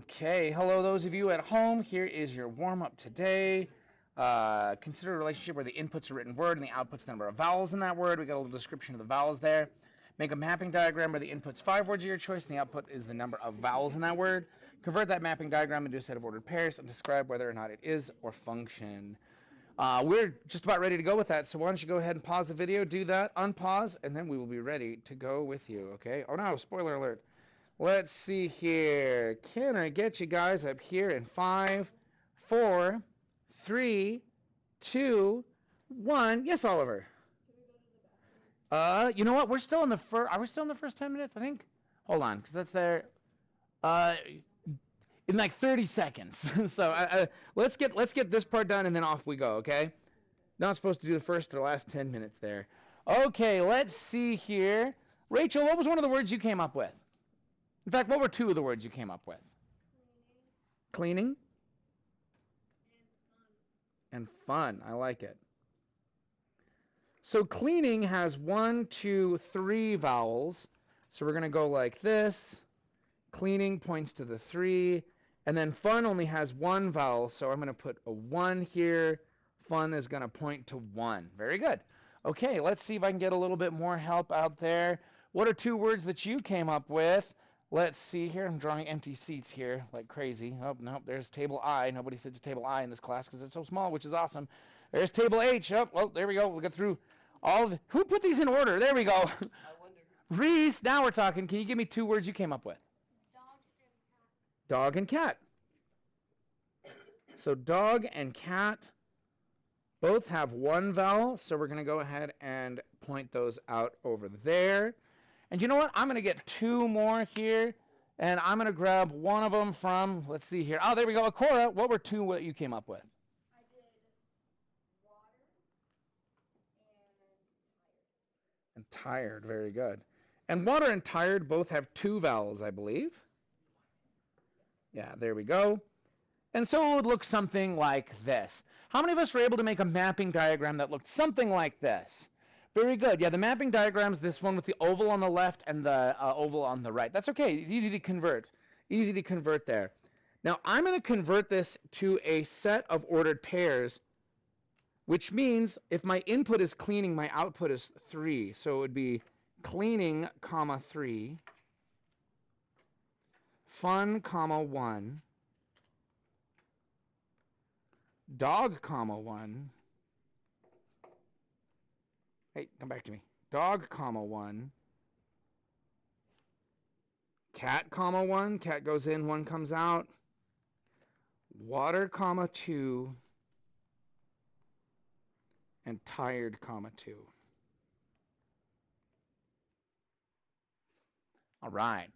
Okay, hello those of you at home. Here is your warm-up today. Consider a relationship where the input's a written word and the output's the number of vowels in that word. We got a little description of the vowels there. Make a mapping diagram where the input's 5 words of your choice and the output is the number of vowels in that word. Convert that mapping diagram into a set of ordered pairs and describe whether or not it is or function. We're just about ready to go with that, so why don't you go ahead and pause the video, do that, unpause, and then we will be ready to go with you, okay? Oh no, spoiler alert. Let's see here. Can I get you guys up here in 5, 4, 3, 2, 1? Yes, Oliver. You know what? We're still in the first. Are we still in the first 10 minutes? I think. Hold on, because that's there. In like 30 seconds. So let's get this part done and then off we go. Okay. Not supposed to do the first or last 10 minutes there. Okay. Let's see here. Rachel, what was one of the words you came up with? In fact, what were two of the words you came up with? Cleaning. And fun. I like it. So cleaning has 1, 2, 3 vowels. So we're going to go like this. Cleaning points to the 3. And then fun only has 1 vowel. So I'm going to put a 1 here. Fun is going to point to 1. Very good. Okay, let's see if I can get a little bit more help out there. What are 2 words that you came up with? Let's see here. I'm drawing empty seats here like crazy. Oh, no, there's table I. Nobody sits at table I in this class because it's so small, which is awesome. There's table H. Oh, well, there we go. We'll get through all of the... Who put these in order? There we go. I wonder. Reese, now we're talking. Can you give me 2 words you came up with? Dog and cat. Dog and cat. So dog and cat both have 1 vowel, so we're going to go ahead and point those out over there. And you know what? I'm going to get 2 more here, and I'm going to grab one of them from, let's see here. Oh, there we go. Akora, what were 2 what you came up with? I did water and And tired. tired, very good. And water and tired both have 2 vowels, I believe. Yeah, there we go. And so it would look something like this. How many of us were able to make a mapping diagram that looked something like this? Very good. Yeah, the mapping diagram is this one with the oval on the left and the oval on the right. That's okay. It's easy to convert. Easy to convert there. Now, I'm going to convert this to a set of ordered pairs, which means if my input is cleaning, my output is 3. So it would be cleaning, comma, 3, fun, comma, 1, dog, comma, 1. Hey, come back to me. Dog, comma, 1. Cat, comma, 1. Cat goes in, 1 comes out. Water, comma, 2. And tired, comma, 2. All right.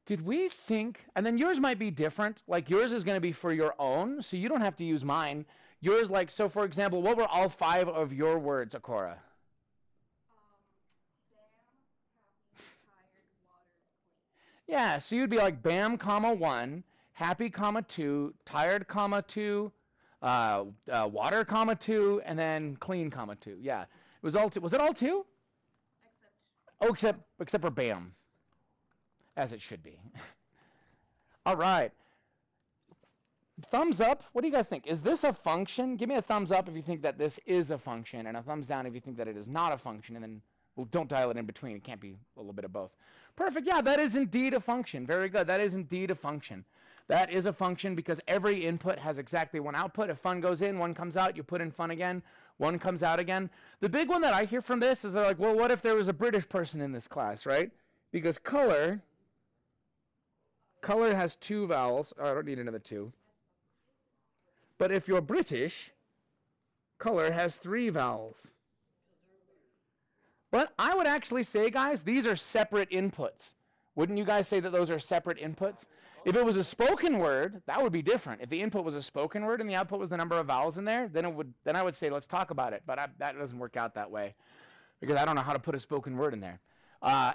Did we think, and then yours might be different, like yours is going to be for your own, so you don't have to use mine. Yours, like, so for example, what were all 5 of your words, Akora? Bam, happy, tired, water, clean. Yeah, so you'd be like bam, comma, 1, happy, comma, 2, tired, comma, 2, water, comma, 2, and then clean, comma, 2. Yeah, it was all 2. Was it all 2? Except for bam, as it should be. All right. Thumbs up. What do you guys think? Is this a function? Give me a thumbs up if you think that this is a function, and a thumbs down if you think that it is not a function, and then, well, don't dial it in between. It can't be a little bit of both. Perfect. Yeah, that is indeed a function. Very good. That is indeed a function. That is a function because every input has exactly 1 output. If fun goes in, 1 comes out. You put in fun again. 1 comes out again. The big one that I hear from this is they're like, well, what if there was a British person in this class, right? Because color has 2 vowels. Oh, I don't need another 2. But if you're British, color has 3 vowels. But I would actually say, guys, these are separate inputs. Wouldn't you guys say that those are separate inputs? If it was a spoken word, that would be different. If the input was a spoken word and the output was the number of vowels in there, then I would say let's talk about it. But that doesn't work out that way because I don't know how to put a spoken word in there.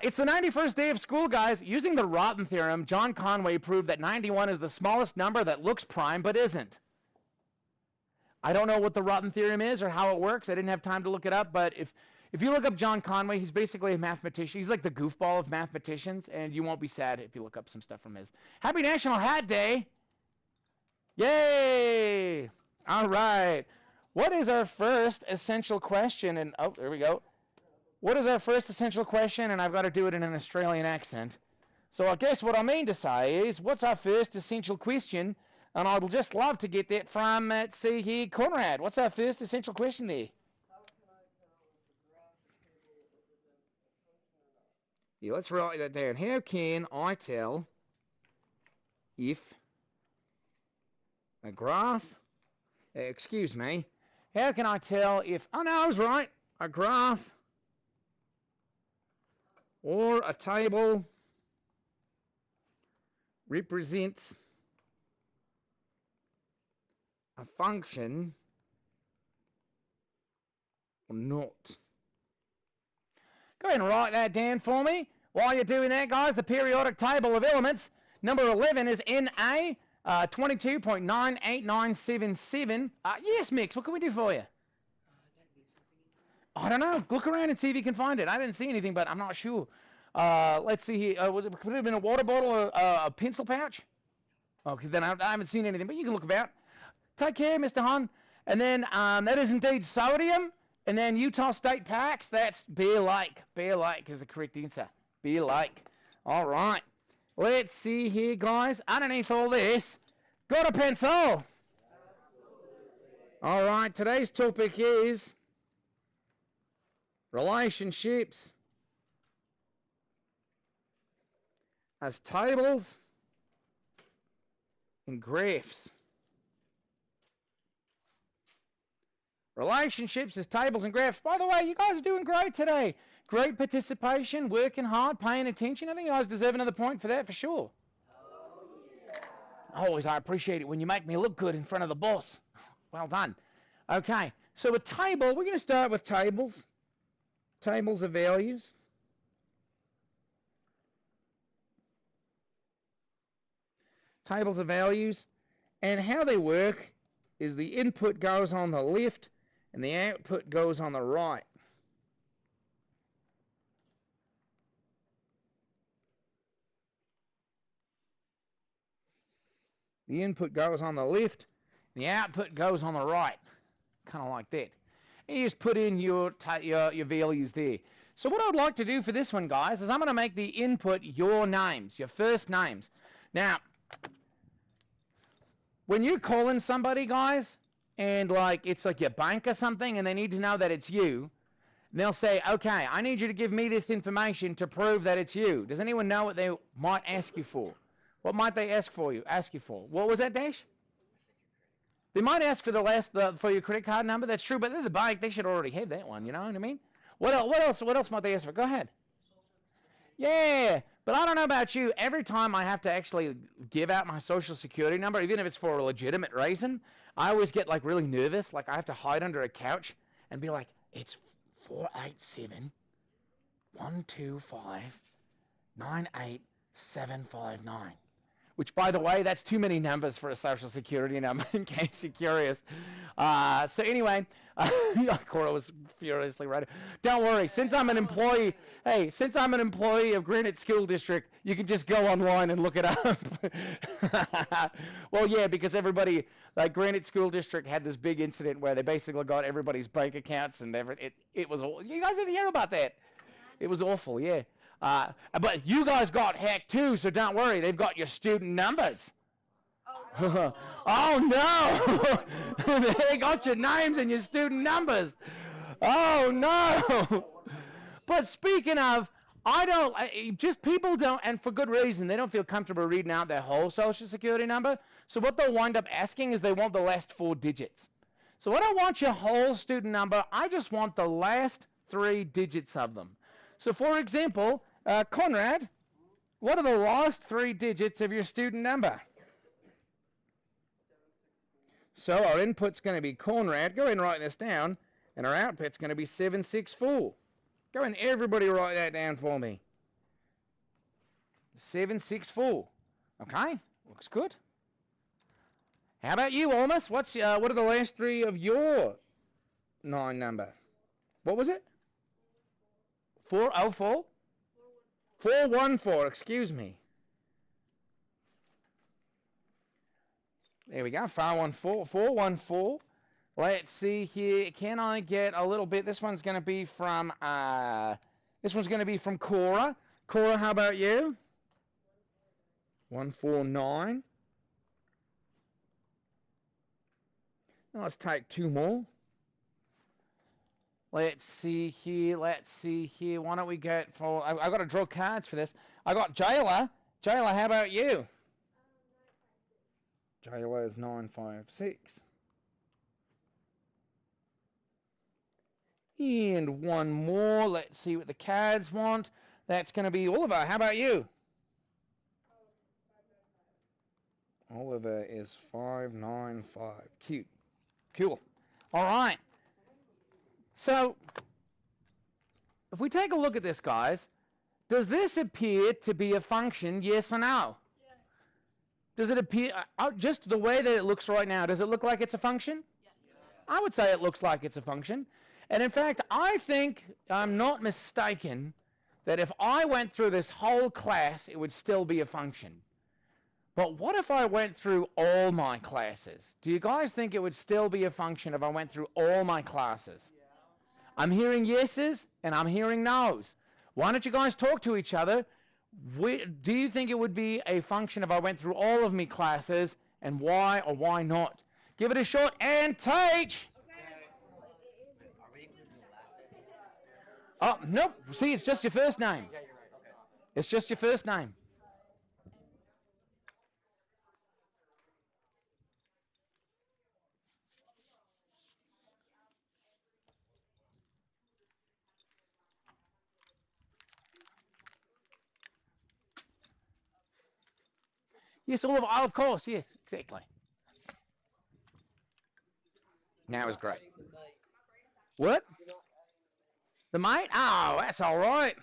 It's the 91st day of school, guys. Using the Rotten theorem, John Conway proved that 91 is the smallest number that looks prime but isn't. I don't know what the Rotten theorem is or how it works. I didn't have time to look it up, but if If you look up John Conway, he's basically a mathematician. He's like the goofball of mathematicians, and you won't be sad if you look up some stuff from his. Happy National Hat Day! Yay! All right. What is our first essential question? And oh, there we go. What is our first essential question? And I've got to do it in an Australian accent. So I guess what I mean to say is, what's our first essential question? And I'd just love to get that from, let's see here, Conrad. What's our first essential question there? Yeah, let's write that down. How can I tell if a graph, excuse me, how can I tell if, oh no, I was right, a graph or a table represents a function or not? Go ahead and write that down for me. While you're doing that, guys, the periodic table of elements, number 11 is Na, 22.98977. Yes, Mix, what can we do for you? I don't know. Look around and see if you can find it. I didn't see anything, but I'm not sure. Let's see here. Could it have been a water bottle or a pencil pouch? Okay, then I haven't seen anything, but you can look about. Take care, Mr. Hun. And then that is indeed sodium. And then Utah State Parks, that's Bear Lake. Bear Lake is the correct answer. Bear Lake. All right. Let's see here, guys. Underneath all this, got a pencil? Absolutely. All right. Today's topic is relationships as tables and graphs. Relationships as tables and graphs. By the way, you guys are doing great today. Great participation, working hard, paying attention. I think you guys deserve another point for that for sure. Oh, yeah. Always, I appreciate it when you make me look good in front of the boss. Well done. Okay, so a table, we're going to start with tables. Tables of values. Tables of values. And how they work is the input goes on the left and the output goes on the right. The input goes on the left, and the output goes on the right. Kind of like that. And you just put in your values there. So what I'd like to do for this one, guys, is I'm going to make the input your names, your first names. Now, when you're calling somebody, guys, and it's like your bank or something, and they need to know that it's you, they'll say, okay, I need you to give me this information to prove that it's you. Does anyone know what they might ask you for? What might they ask you for? What was that, Dash? They might ask for for your credit card number. That's true, but they're the bank. They should already have that one. You know what I mean? What else? What else might they ask for? Go ahead. Yeah, but I don't know about you. Every time I have to actually give out my social security number, even if it's for a legitimate reason, I always get really nervous. Like I have to hide under a couch and be like, it's 487 125 98759. Which, by the way, that's too many numbers for a social security number, in case you're curious. So anyway, Cora was furiously right. Don't worry, since I'm an employee of Granite School District, you can just go online and look it up. Well, yeah, because everybody, Granite School District had this big incident where they basically got everybody's bank accounts and it was, you guys didn't hear about that? It was awful, yeah. But you guys got hacked too, so don't worry. They've got your student numbers. Oh, oh no! They got your names and your student numbers. Oh no! But speaking of, people don't, and for good reason, they don't feel comfortable reading out their whole social security number. So what they'll wind up asking is they want the last 4 digits. So I don't want your whole student number. I just want the last 3 digits of them. So, for example, Conrad, what are the last 3 digits of your student number? So our input's going to be Conrad. Go ahead and write this down. And our output's going to be 764. Go ahead and everybody write that down for me. 764. Okay, looks good. How about you, Almas? What are the last 3 of your 9 number? What was it? 404? 414, excuse me. There we go, 414. 414. Let's see here. Can I get a little bit? This one's going to be from Cora. Cora, how about you? 149. Now let's take two more. Let's see here. Why don't we get for? I've got to draw cards for this. I got Jayla. Jayla, how about you? Jayla is 956. And one more. Let's see what the cards want. That's going to be Oliver. How about you? Oliver is 595. Cute. Cool. All right. So, if we take a look at this, guys, does this appear to be a function, yes or no? Yes. Does it appear, just the way that it looks right now, does it look like it's a function? Yes. I would say it looks like it's a function. And in fact, I think I'm not mistaken that if I went through this whole class, it would still be a function. But what if I went through all my classes? Do you guys think it would still be a function if I went through all my classes? Yeah. I'm hearing yeses and I'm hearing no's. Why don't you guys talk to each other? Do you think it would be a function if I went through all of me classes, and why or why not? Give it a shot and teach. Oh, nope. See, it's just your first name. It's just your first name. Yes, all of course, yes, exactly. Now is great. What? The mate? Oh, that's all right.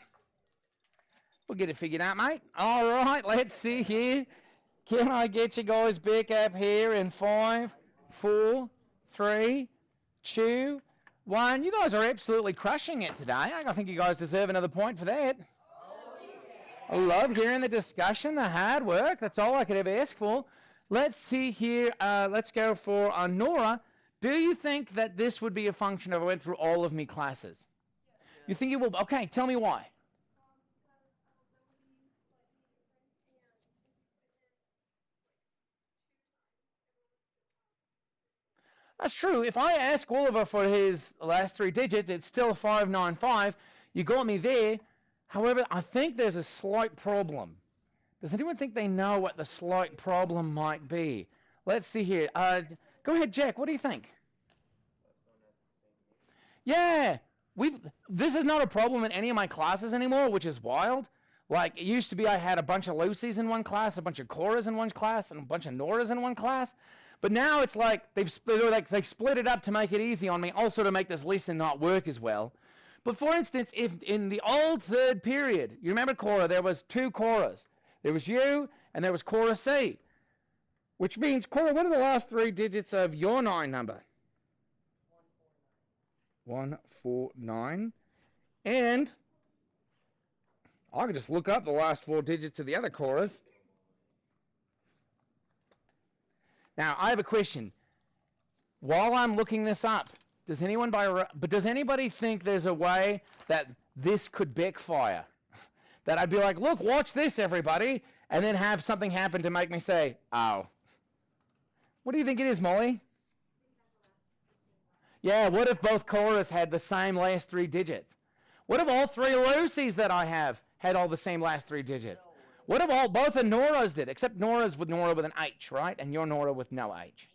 We'll get it figured out, mate. All right, let's see here. Can I get you guys back up here in 5, 4, 3, 2, 1? You guys are absolutely crushing it today. I think you guys deserve another point for that. I love hearing the discussion, the hard work. That's all I could ever ask for. Let's see here. Let's go for Nora. Do you think that this would be a function if I went through all of me classes? You think it will? Okay, tell me why. That's true. If I ask Oliver for his last three digits, it's still 595. You got me there. However, I think there's a slight problem. Does anyone think they know what the slight problem might be? Let's see here. Go ahead, Jack. What do you think? Yeah, this is not a problem in any of my classes anymore, which is wild. Like, it used to be I had a bunch of Lucys in one class, a bunch of Coras in one class, and a bunch of Noras in one class. But now it's like they split it up to make it easy on me, also to make this lesson not work as well. But for instance, if in the old third period, you remember Cora, there was two Coras. There was you, and there was Cora C. Which means, Cora, what are the last three digits of your 9 number? 149. And I could just look up the last 4 digits of the other Coras. Now, I have a question. While I'm looking this up, does anybody think there's a way that this could backfire? That I'd be like, look, watch this, everybody, and then have something happen to make me say, oh. What do you think it is, Molly? Yeah, what if both Coras had the same last 3 digits? What if all 3 Lucys that I have had all the same last 3 digits? What if both of Nora's did, except Nora's with Nora with an H, right? And your Nora with no H.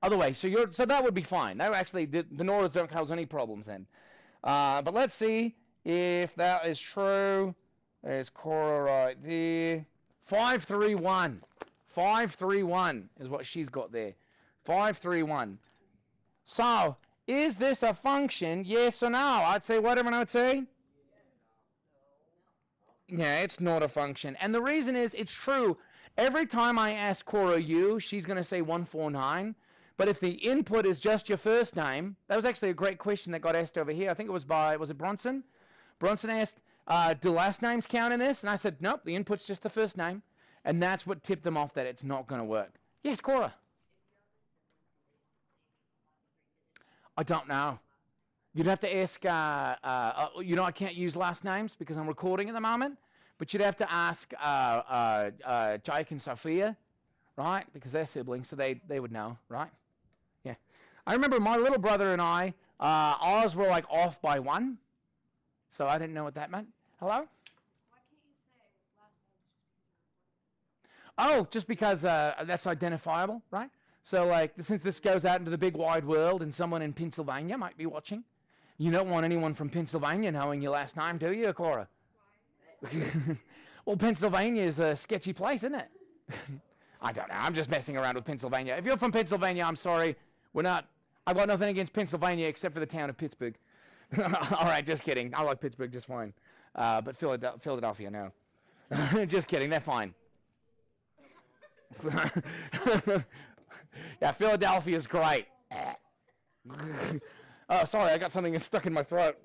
Other way, so that would be fine. That actually, the Noras don't cause any problems then. But let's see if that is true. There's Cora right there. 531. 531 is what she's got there. 531. So, is this a function, yes or no? I'd say what everyone would say? Yeah, it's not a function. And the reason is, it's true. Every time I ask Cora you, she's going to say 149. But if the input is just your first name, that was actually a great question that got asked over here. I think it was it Bronson? Bronson asked, do last names count in this? And I said, nope, the input's just the first name. And that's what tipped them off that it's not going to work. Yes, Cora? I don't know. You'd have to ask, I can't use last names because I'm recording at the moment, but you'd have to ask Jake and Sophia, right? Because they're siblings, so they would know, right? Yeah. I remember my little brother and I, ours were like off by one, so I didn't know what that meant. Hello? Why can't you say last names Just because that's identifiable, right? So, like, since this goes out into the big wide world and someone in Pennsylvania might be watching, you don't want anyone from Pennsylvania knowing your last name, do you, Cora? Well, Pennsylvania is a sketchy place, isn't it? I don't know. I'm just messing around with Pennsylvania. If you're from Pennsylvania, I'm sorry. We're not. I've got nothing against Pennsylvania except for the town of Pittsburgh. All right, just kidding. I like Pittsburgh just fine. But Philadelphia, no. Just kidding. They're fine. Yeah, Philadelphia's great. Oh, sorry, I got something stuck in my throat.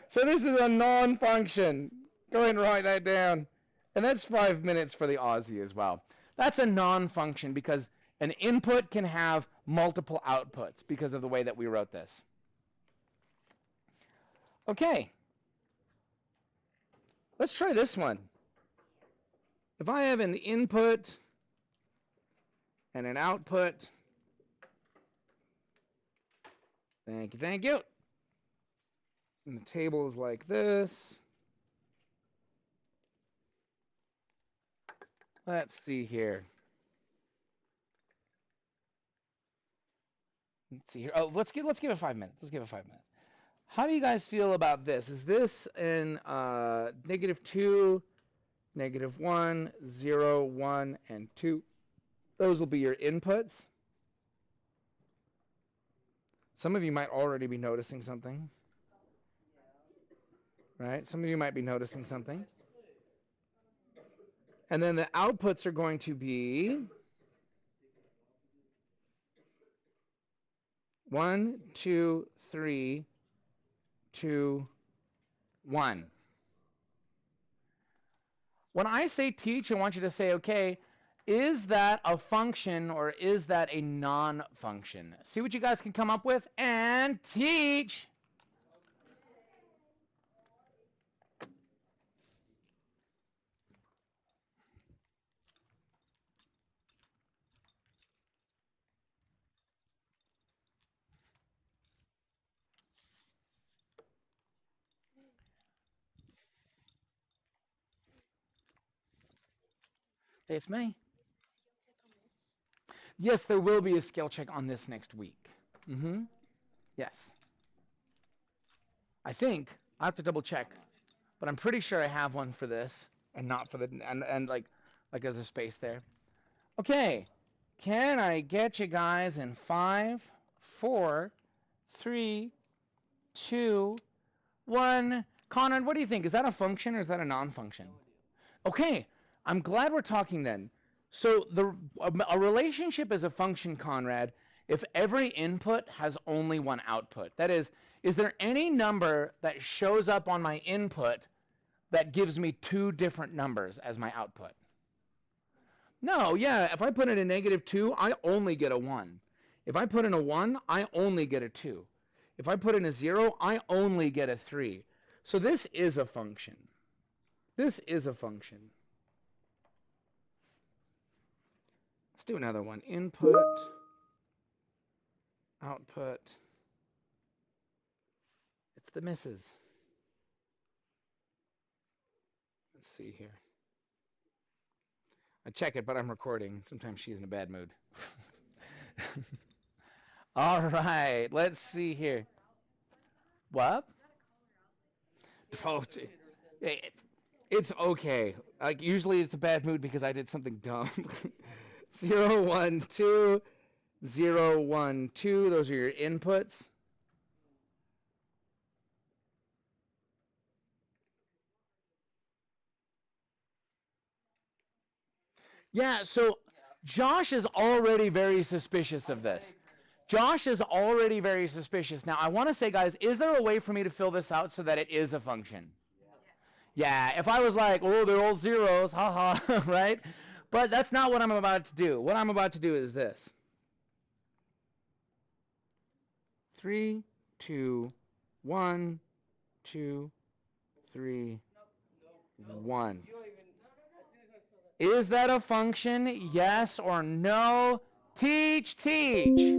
So this is a non-function. Go ahead and write that down. And that's 5 minutes for the Aussie as well. That's a non-function because an input can have multiple outputs because of the way that we wrote this. Okay. Let's try this one. If I have an input and an output, thank you. And the table is like this. Let's see here. Let's see here. Oh, let's give it 5 minutes. Let's give it 5 minutes. How do you guys feel about this? Is this in -2, -1, 0, 1, and 2? Those will be your inputs. Some of you might already be noticing something. Right? Some of you might be noticing something. And then the outputs are going to be 1, 2, 3, 2, 1. When I say teach, I want you to say, okay, is that a function or is that a non-function? See what you guys can come up with and teach. It's me. Yes, there will be a skill check on this next week. Yes. I think. I have to double check. But I'm pretty sure I have one for this and not for the and like there's a space there. Okay. Can I get you guys in 5, 4, 3, 2, 1? Conrad, what do you think? Is that a function or is that a non-function? Okay. I'm glad we're talking then. So a relationship is a function, Conrad, if every input has only one output. That is there any number that shows up on my input that gives me two different numbers as my output? No, yeah, if I put in a -2, I only get a 1. If I put in a 1, I only get a 2. If I put in a 0, I only get a 3. So this is a function. This is a function. Let's do another one. Input, output. It's the misses. Let's see here. I check it, but I'm recording. Sometimes she's in a bad mood. All right, let's see here. What? Oh, it's okay. Like usually it's a bad mood because I did something dumb. 0, 1, 2, 0, 1, 2. Those are your inputs. Yeah, so Josh is already very suspicious of this. Josh is already very suspicious. Now, I want to say, guys, is there a way for me to fill this out so that it is a function? Yeah, if I was like, oh, they're all zeros, haha, right? But that's not what I'm about to do. What I'm about to do is this. 3, 2, 1, 2, 3, 1. Is that a function? Yes or no? Teach, teach.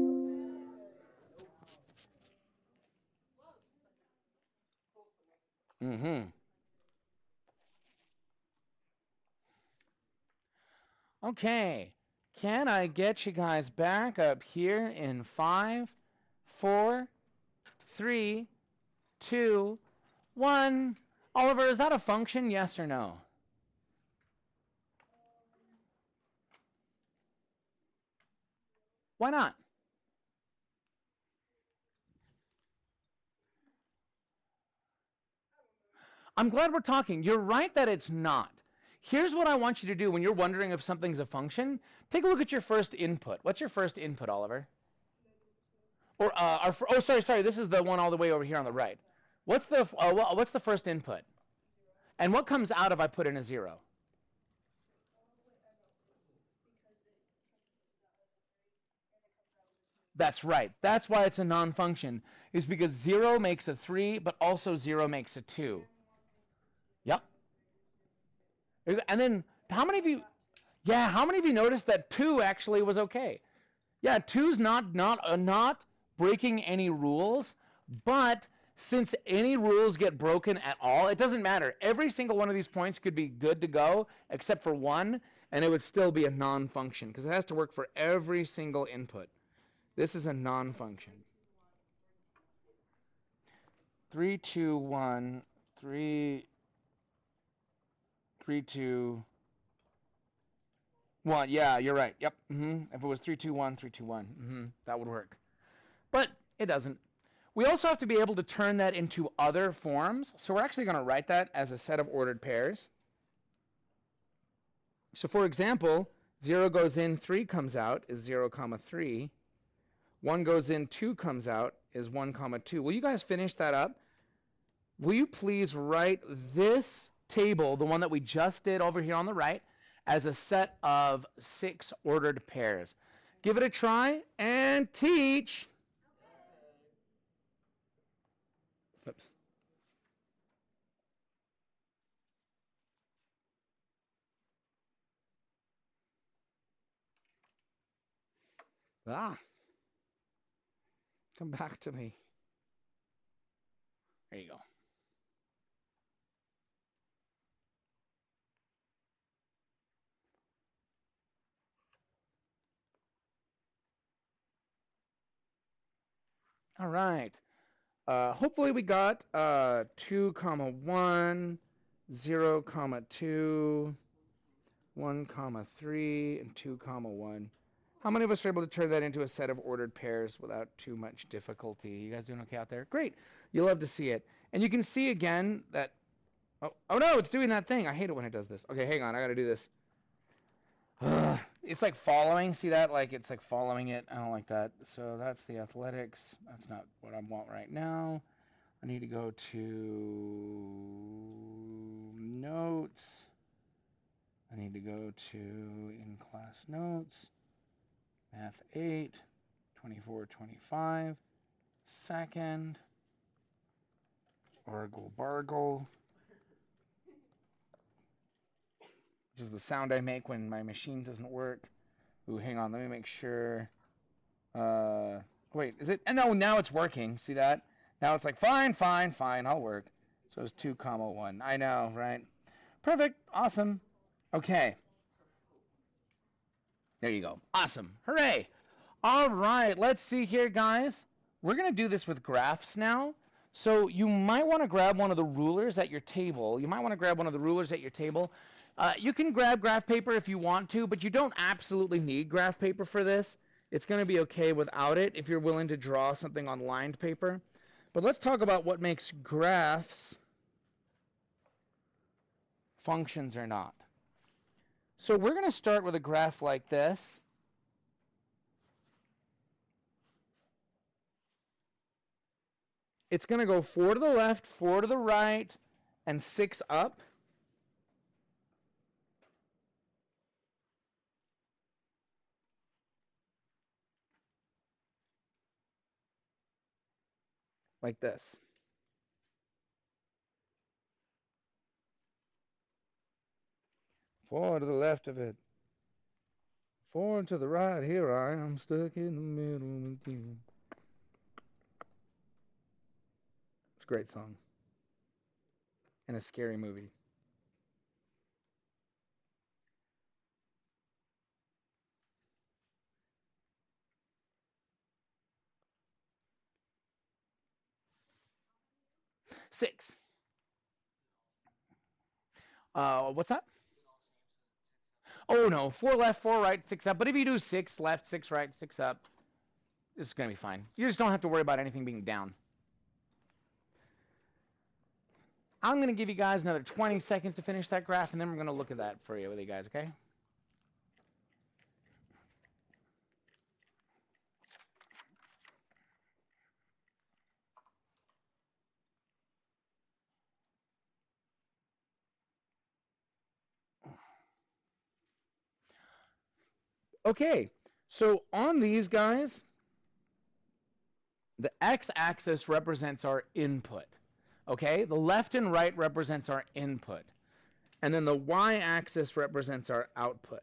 Mm-hmm. Okay. Can I get you guys back up here in 5, 4, 3, 2, 1? Oliver, is that a function? Yes or no? Why not? I'm glad we're talking. You're right that it's not. Here's what I want you to do when you're wondering if something's a function. Take a look at your first input. What's your first input, Oliver? Or oh, sorry. This is the one all the way over here on the right. What's the first input? And what comes out if I put in a 0? That's right. That's why it's a non-function. Is because 0 makes a 3, but also 0 makes a 2. Yep. And then how many of you? Yeah, how many of you noticed that 2 actually was okay? Yeah, two's not breaking any rules, but since any rules get broken at all, it doesn't matter. Every single one of these points could be good to go, except for one, and it would still be a non-function because it has to work for every single input. This is a non-function. 3, 2, 1, 3, 3, 2, 1. Yeah, you're right. Yep. If it was 3, 2, 1, 3, 2, 1, that would work. But it doesn't. We also have to be able to turn that into other forms. So we're actually going to write that as a set of ordered pairs. So for example, 0 goes in, 3 comes out is 0, comma 3. 1 goes in, 2 comes out is 1, comma 2. Will you guys finish that up? Will you please write this table, the one that we just did over here on the right, as a set of 6 ordered pairs? Give it a try and teach. Oops. Ah, come back to me. There you go. All right. Hopefully we got 2, comma 1, 0, comma 2, 1, comma 3, and 2, comma 1. How many of us are able to turn that into a set of ordered pairs without too much difficulty? You guys doing okay out there? Great. You'll love to see it. And you can see again that, oh no, it's doing that thing. I hate it when it does this. Okay, hang on, I gotta do this. It's like following. See that? Like it's like following it. I don't like that. So that's the athletics. That's not what I want right now. I need to go to notes. I need to go to in class notes. Math 8, 24, 25. Second. Argle bargle. Which is the sound I make when my machine doesn't work. Ooh, hang on. Let me make sure. Wait, is it? No, now it's working. See that? Now it's like, fine, I'll work. So it's 2, comma 1. I know, right? Perfect. Awesome. Okay. There you go. Awesome. Hooray. All right. Let's see here, guys. We're going to do this with graphs now. So you might want to grab one of the rulers at your table. You can grab graph paper if you want to, but you don't absolutely need graph paper for this. It's going to be okay without it if you're willing to draw something on lined paper. But let's talk about what makes graphs functions or not. So we're going to start with a graph like this. It's going to go 4 to the left, 4 to the right, and 6 up. Like this. Four to the left of it. Four to the right. Here I am stuck in the middle with you. It's a great song. And a scary movie. Six. What's that? Oh no, 4 left, 4 right, 6 up. But if you do 6 left, 6 right, 6 up, it's going to be fine. You just don't have to worry about anything being down. I'm going to give you guys another 20 seconds to finish that graph, and then we're going to look at that for you with you guys, okay? Okay, so on these guys, the x-axis represents our input, okay? The left and right represents our input. And then the y-axis represents our output,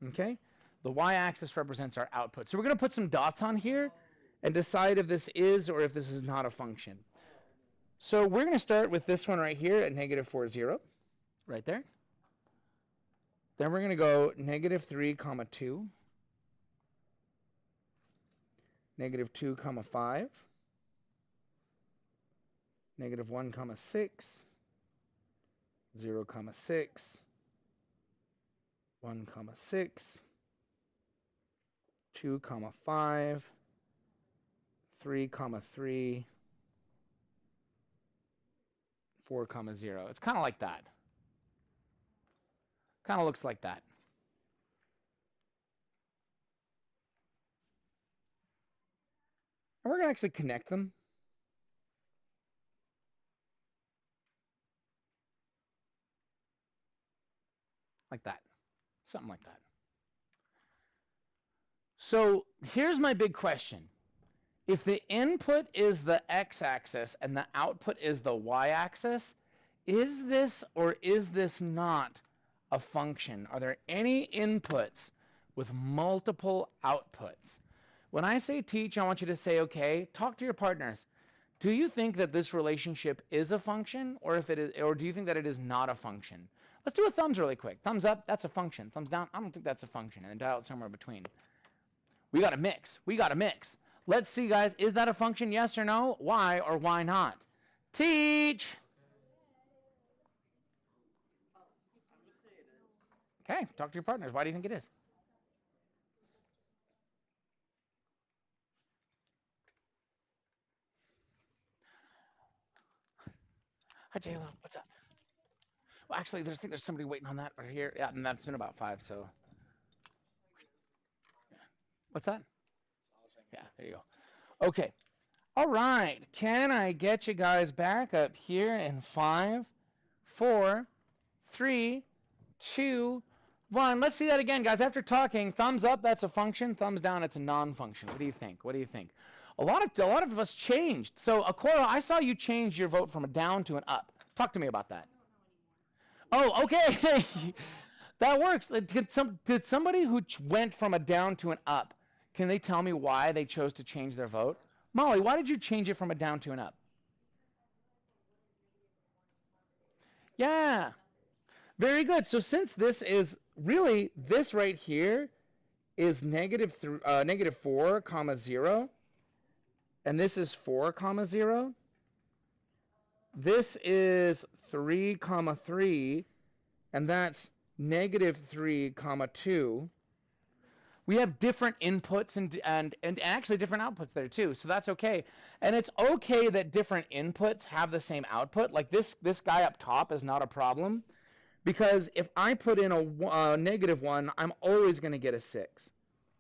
okay? The y-axis represents our output. So we're going to put some dots on here and decide if this is or if this is not a function. So we're going to start with this one right here at -4, 0, right there. Then we're going to go -3, comma 2, -2, comma 5, -1, comma 6, 0, comma 6, 1, comma 6, 2, comma 5, 3, comma 3, 4, comma 0. It's kind of like that. Kind of looks like that. And we're going to actually connect them. Like that. Something like that. So here's my big question. If the input is the x-axis and the output is the y-axis, is this or is this not a function? Are there any inputs with multiple outputs? When I say teach, I want you to say, okay, talk to your partners. Do you think that this relationship is a function, or if it is, or do you think that it is not a function? Let's do a thumbs really quick. Thumbs up, that's a function. Thumbs down, I don't think that's a function. And then dial it somewhere between. We got to mix. We got to mix. Let's see, guys. Is that a function? Yes or no? Why or why not? Teach. Okay, talk to your partners. Why do you think it is? Hi, J-Lo. What's up? Well, actually, I think there's somebody waiting on that right here. Yeah, and that's in about 5, so. What's that? Yeah, there you go. Okay. All right. Can I get you guys back up here in 5, 4, 3, 2, 1. Let's see that again, guys. After talking, thumbs up, that's a function. Thumbs down, it's a non-function. What do you think? What do you think? A lot of us changed. So, Akora, I saw you change your vote from a down to an up. Talk to me about that. Oh, okay. That works. Did somebody who went from a down to an up, can they tell me why they chose to change their vote? Molly, why did you change it from a down to an up? Yeah. Very good. So since this is really, this right here is -4, comma 0, and this is 4, comma 0. This is 3, comma 3, and that's -3, comma 2. We have different inputs and actually different outputs there too, so that's okay. And it's okay that different inputs have the same output. Like this guy up top is not a problem, because if I put in a -1, I'm always going to get a 6.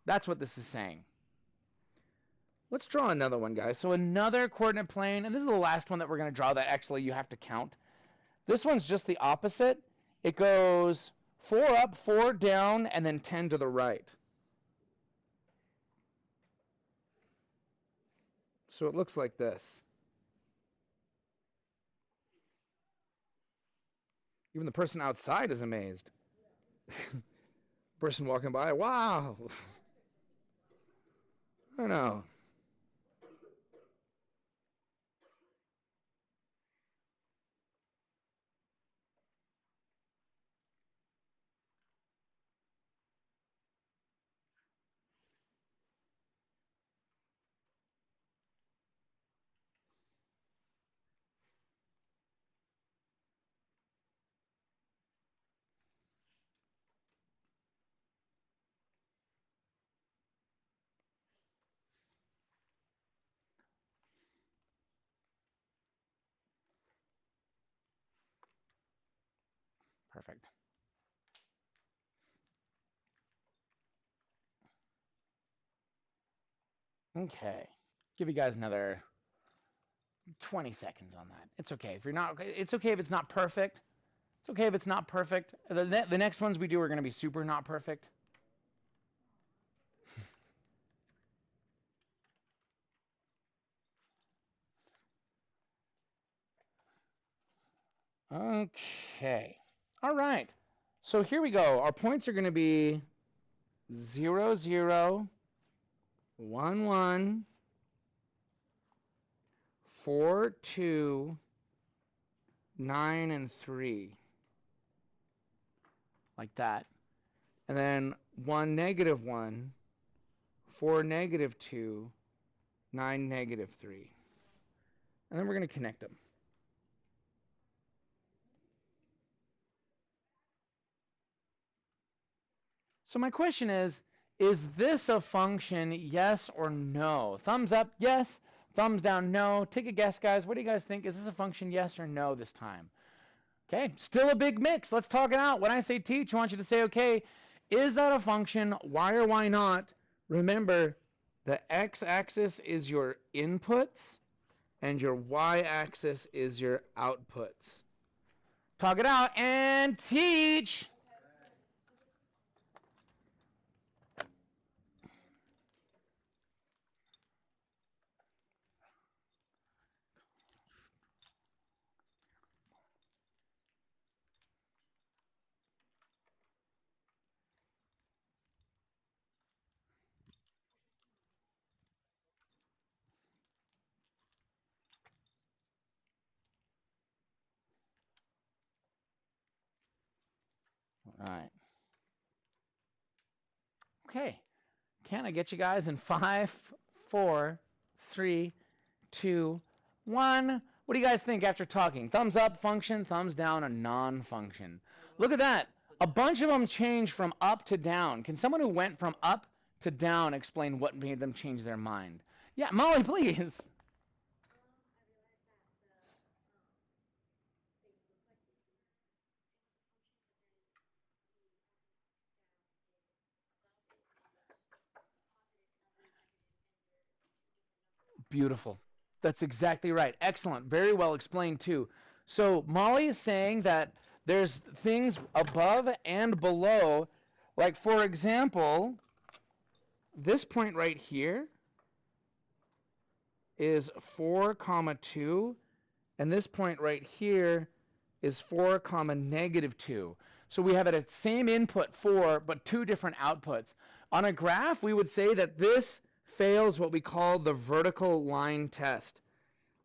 That's what this is saying. Let's draw another one, guys. So another coordinate plane, and this is the last one that we're going to draw that actually you have to count. This one's just the opposite. It goes 4 up, 4 down, and then 10 to the right. So it looks like this. Even the person outside is amazed. Person walking by, wow. I know. Perfect. Okay. Give you guys another 20 seconds on that. It's okay. If you're not, it's okay if it's not perfect. It's okay if it's not perfect. The next ones we do are going to be super not perfect. Okay. All right. So here we go. Our points are going to be 0, 0, 1, 1, 4, 2, 9, and 3. Like that. And then 1, negative 1, 4, negative 2, 9, negative 3. And then we're going to connect them. So my question is this a function, yes or no? Thumbs up, yes. Thumbs down, no. Take a guess, guys. What do you guys think? Is this a function, yes or no this time? Okay, still a big mix. Let's talk it out. When I say teach, I want you to say, okay, is that a function? Why or why not? Remember, the x-axis is your inputs, and your y-axis is your outputs. Talk it out and teach. All right. Okay. Can I get you guys in 5, 4, 3, 2, 1? What do you guys think after talking? Thumbs up, function. Thumbs down, a non-function. Look at that. A bunch of them changed from up to down. Can someone who went from up to down explain what made them change their mind? Yeah, Molly, please. Beautiful. That's exactly right. Excellent. Very well explained, too. So Molly is saying that there's things above and below. Like, for example, this point right here is 4 comma 2, and this point right here is 4 comma negative 2. So we have it at same input 4, but 2 different outputs. On a graph, we would say that this fails what we call the vertical line test.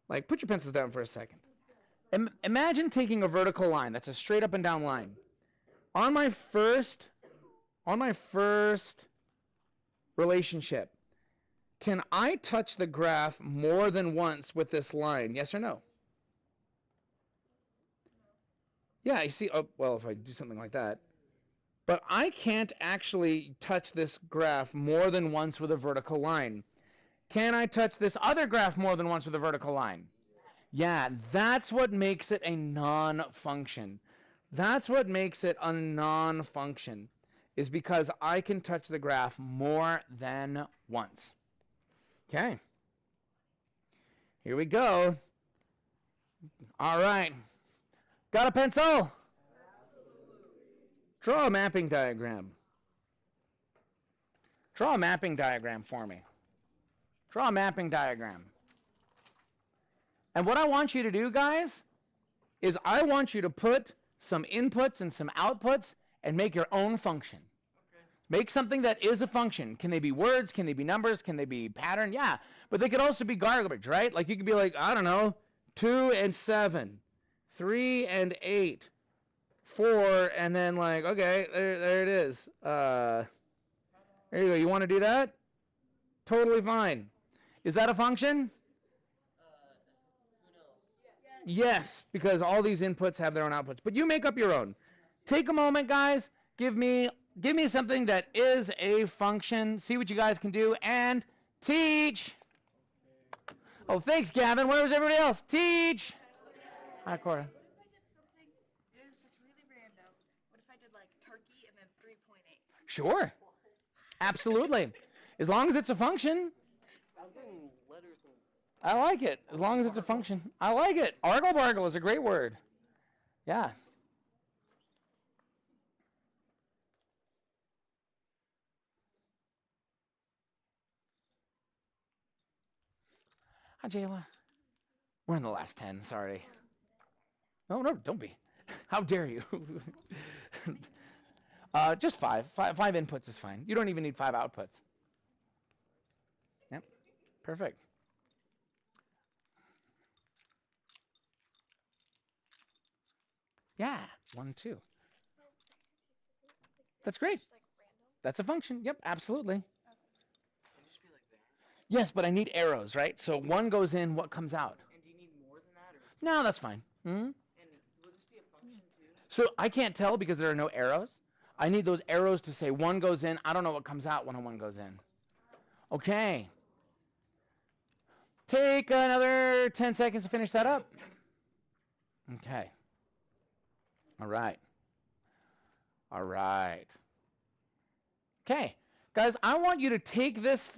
Like, put your pencils down for a second. Imagine taking a vertical line. That's a straight up and down line. On my first relationship, can I touch the graph more than once with this line? Yes or no? Yeah, you see, oh, well, if I do something like that. But I can't actually touch this graph more than once with a vertical line. Can I touch this other graph more than once with a vertical line? Yeah, that's what makes it a non-function. That's what makes it a non-function, is because I can touch the graph more than once. Okay, here we go. All right, Got a pencil? Draw a mapping diagram. Draw a mapping diagram for me. Draw a mapping diagram. And what I want you to do, guys, is I want you to put some inputs and some outputs and make your own function. Okay. Make something that is a function. Can they be words? Can they be numbers? Can they be pattern? Yeah. But they could also be garbage, right? Like you could be like, I don't know, 2 and 7, 3 and 8, 4, and then like, okay, there it is. There you go. You want to do that? Totally fine. Is that a function? Who knows? Yes, because all these inputs have their own outputs. But you make up your own. Take a moment, guys. Give me something that is a function. See what you guys can do and teach. Oh, thanks, Gavin. Where was everybody else? Teach. Hi, Cora. What if I did something that was just really random? What if I did like turkey and then 3.8? Sure. Absolutely. As long as it's a function. I'm getting letters and. I like it. As long as it's a function. I like it. Argle bargle is a great word. Yeah. Hi, Jayla. We're in the last 10. Sorry. No, don't be. How dare you? Just five. Five inputs is fine. You don't even need 5 outputs. Yep. Perfect. Yeah. 1, 2. That's great. Just like random. That's a function. Yep, absolutely. Can it just be like that? Yes, but I need arrows, right? So 1 goes in, what comes out? And do you need more than that, or is No, that's fine. And will this be a function too? So I can't tell because there are no arrows. I need those arrows to say 1 goes in. I don't know what comes out when a 1 goes in. Okay. Take another 10 seconds to finish that up. Okay. All right. All right. Okay. Guys, I want you to take this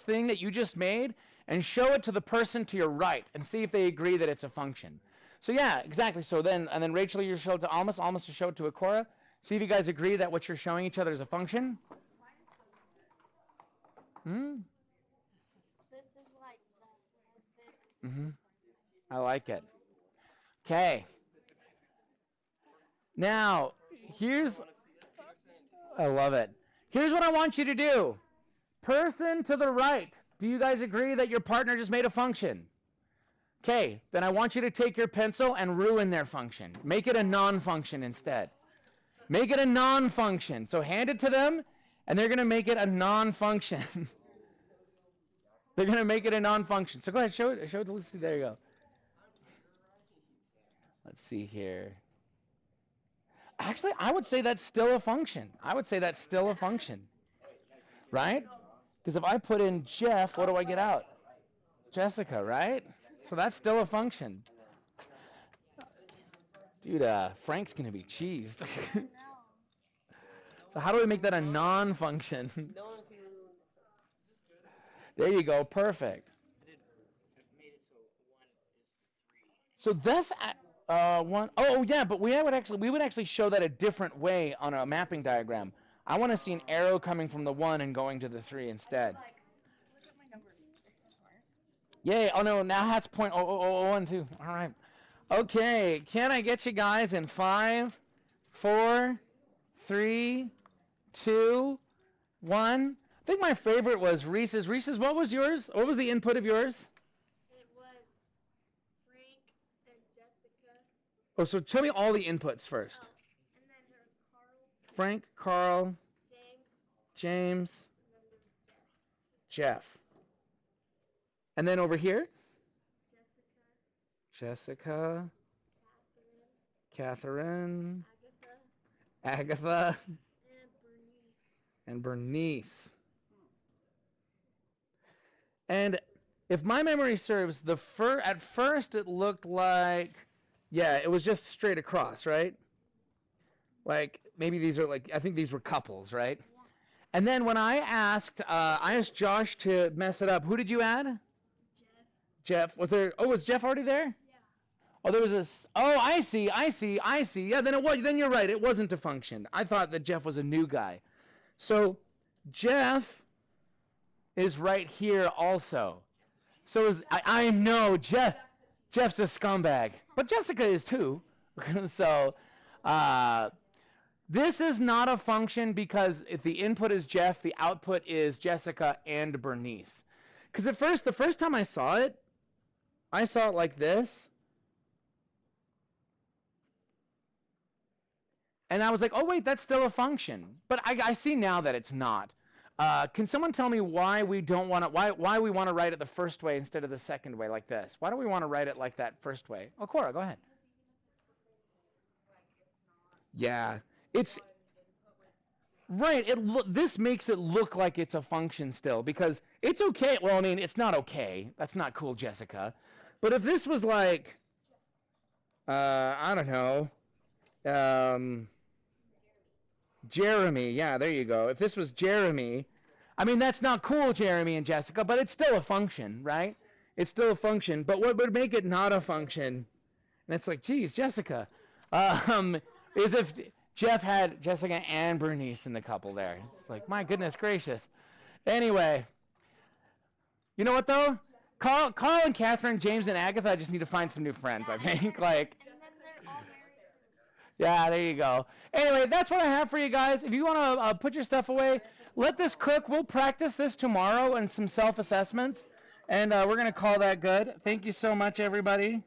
thing that you just made and show it to the person to your right and see if they agree that it's a function. So yeah, exactly. So then, and then Rachel, you show it to Almas, Almas to show it to Akora. See if you guys agree that what you're showing each other is a function. Hmm? This is like Mm-hmm. I like it. Okay. Now, here's, I love it. Here's what I want you to do. Person to the right, do you guys agree that your partner just made a function? Okay, then I want you to take your pencil and ruin their function. Make it a non-function instead. Make it a non-function. So hand it to them, and they're going to make it a non-function. They're going to make it a non-function. So go ahead, show it to Lucy. There you go. Let's see here. Actually, I would say that's still a function. I would say that's still a function. Right? Because if I put in Jeff, what do I get out? Jessica, right? So that's still a function. Dude, Frank's going to be cheesed. So how do we make that a non-function? No one can. Is this good? There you go. Perfect. I made it so 1 is 3. So that's one. Oh yeah, but we would actually show that a different way on a mapping diagram. I want to see an arrow coming from the 1 and going to the 3 instead. like, look at my numbers. Yay! Oh no, now that's point 0.0001 too. All right. Okay, can I get you guys in 5, 4, 3, 2, 1? I think my favorite was Reese's. Reese's, what was yours? What was the input of yours? It was Frank and Jessica. Oh, so tell me all the inputs first. And then there was Carl, Frank, Carl, James, James, and then there was Jeff. And then over here? Jessica, Jessica, Catherine, Catherine, Agatha, Agatha, and Bernice. and Bernice. And if my memory serves, at first it looked like, yeah, it was just straight across, right? Like maybe these are like, I think these were couples, right? Yeah. And then when I asked Josh to mess it up. Who did you add? Jeff. Jeff. Was Jeff already there? Yeah. Oh, there was a. Oh, I see. I see. I see. Yeah, then it was. Then you're right. It wasn't a function. I thought that Jeff was a new guy. So Jeff is right here also. So I know Jeff's a scumbag, but Jessica is too. So this is not a function because if the input is Jeff, the output is Jessica and Bernice. Because at first, the first time I saw it like this. And I was like, oh, wait, that's still a function. But I see now that it's not. Can someone tell me why we don't want to, why we want to write it the first way instead of the second way like this? Why do we want to write it like that first way? Oh, Cora, go ahead. Yeah, it's right. This makes it look like it's a function still because it's okay. Well, I mean, it's not okay. That's not cool, Jessica. But if this was like, I don't know, Jeremy. Yeah, there you go. If this was Jeremy, I mean, that's not cool, Jeremy and Jessica, but it's still a function, right? It's still a function. But what would make it not a function, and it's like, geez, Jessica, um, is if Jeff had Jessica and Bernice in the couple there. It's like, my goodness gracious. Anyway, you know what, though? Carl and Catherine, James and Agatha just need to find some new friends, I think. Like, And then they're all married. yeah, there you go. Anyway, that's what I have for you guys. If you want to put your stuff away, let this cook. We'll practice this tomorrow and some self-assessments, and we're going to call that good. Thank you so much, everybody.